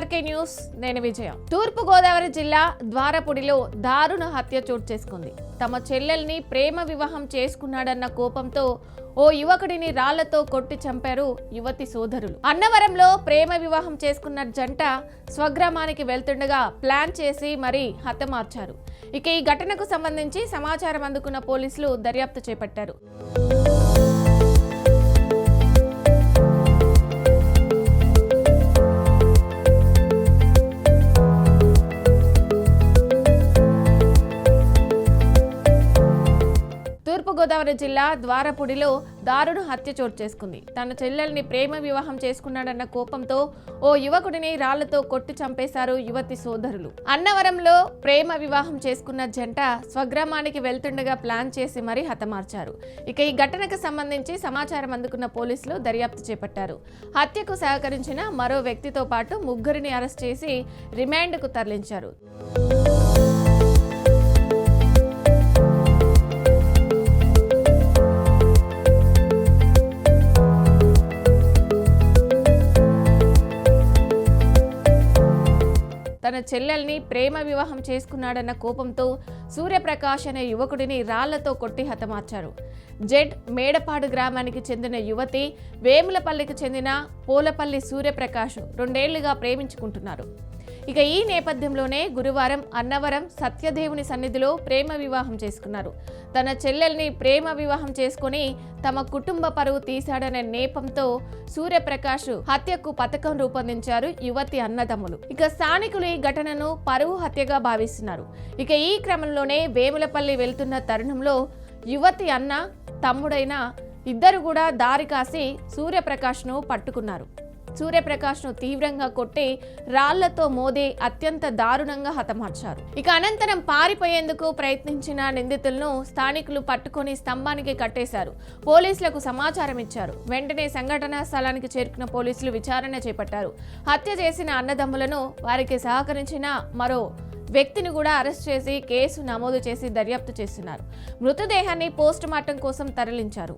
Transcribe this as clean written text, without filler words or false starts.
RK news, నేను విజయ. తూర్పు గోదావరి జిల్లా ద్వారపుడిలో దారుణ హత్య చోటు చేసుకుంది. తమ చెల్లెల్ని ప్రేమ వివాహం చేసుకున్నాడన్న కోపంతో ఓ యువకుడిని రాళ్లతో కొట్టి చంపారు యువతి సోదరులు. అన్నవరంలో ప్రేమ వివాహం చేసుకున్న జంట స్వగ్రామానికి వెళ్తుండగా ప్లాన్ చేసి మరీ హతమార్చారు. ఇక ఈ ఘటనకు సంబంధించి సమాచారం అందుకున్న పోలీసులు దర్యాప్తు చేపట్టారు. తూర్పుగోదావరి జిల్లా ద్వారపుడిలో దారుణ హత్య చోటు చేసుకుంది. తన చెల్లెల్ని ప్రేమ వివాహం చేసుకున్నాడన్న కోపంతో ఓ యువకుడిని రాళ్లతో కొట్టి చంపేశారు యువతి సోదరులు. అన్నవరంలో ప్రేమ వివాహం చేసుకున్న జంట స్వగ్రామానికి వెళ్తుండగా ప్లాన్ చేసి మరీ హతమార్చారు. ఇక ఈ ఘటనకు సంబంధించి సమాచారం అందుకున్న పోలీసులు దర్యాప్తు చేపట్టారు. హత్యకు సహకరించిన మరో వ్యక్తితో పాటు ముగ్గురిని అరెస్ట్ చేసి రిమాండ్కు తరలించారు. తన చెల్లెల్ని ప్రేమ వివాహం చేసుకున్నాడన్న కోపంతో సూర్యప్రకాష్ అనే యువకుడిని రాళ్లతో కొట్టి హతమార్చారు. జెడ్ మేడపాడు గ్రామానికి చెందిన యువతి వేములపల్లికి చెందిన పోలపల్లి సూర్యప్రకాష్ 2 ఏళ్లుగా ప్రేమించుకుంటున్నారు. ఇక ఈ నేపథ్యంలోనే గురువారం అన్నవరం సత్యదేవుని సన్నిధిలో ప్రేమ వివాహం చేసుకున్నారు. తన చెల్లెల్ని ప్రేమ వివాహం చేసుకుని తమ కుటుంబ పరువు తీశాడనే నేపంతో సూర్యప్రకాష్ హత్యకు పథకం రూపొందించారు యువతి అన్నదమ్ములు. ఇక స్థానికులు ఈ ఘటనను పరువు హత్యగా భావిస్తున్నారు. ఇక ఈ క్రమంలోనే వేములపల్లి వెళ్తున్న తరుణంలో యువతి అన్న తమ్ముడైన ఇద్దరు కూడా దారి కాసి సూర్యప్రకాష్ను పట్టుకున్నారు. సూర్యప్రకాష్ను తీవ్రంగా కొట్టి రాళ్లతో మోది అత్యంత దారుణంగా హతమార్చారు. ఇక అనంతరం పారిపోయేందుకు ప్రయత్నించిన నిందితులను స్థానికులు పట్టుకొని స్తంభానికి కట్టేశారు. పోలీసులకు సమాచారం ఇచ్చారు. వెంటనే సంఘటనా స్థలానికి చేరుకున్న పోలీసులు విచారణ చేపట్టారు. హత్య చేసిన అన్నదమ్ములను, వారికి సహకరించిన మరో వ్యక్తిని కూడా అరెస్ట్ చేసి కేసు నమోదు చేసి దర్యాప్తు చేస్తున్నారు. మృతదేహాన్ని పోస్ట్ మార్టం కోసం తరలించారు.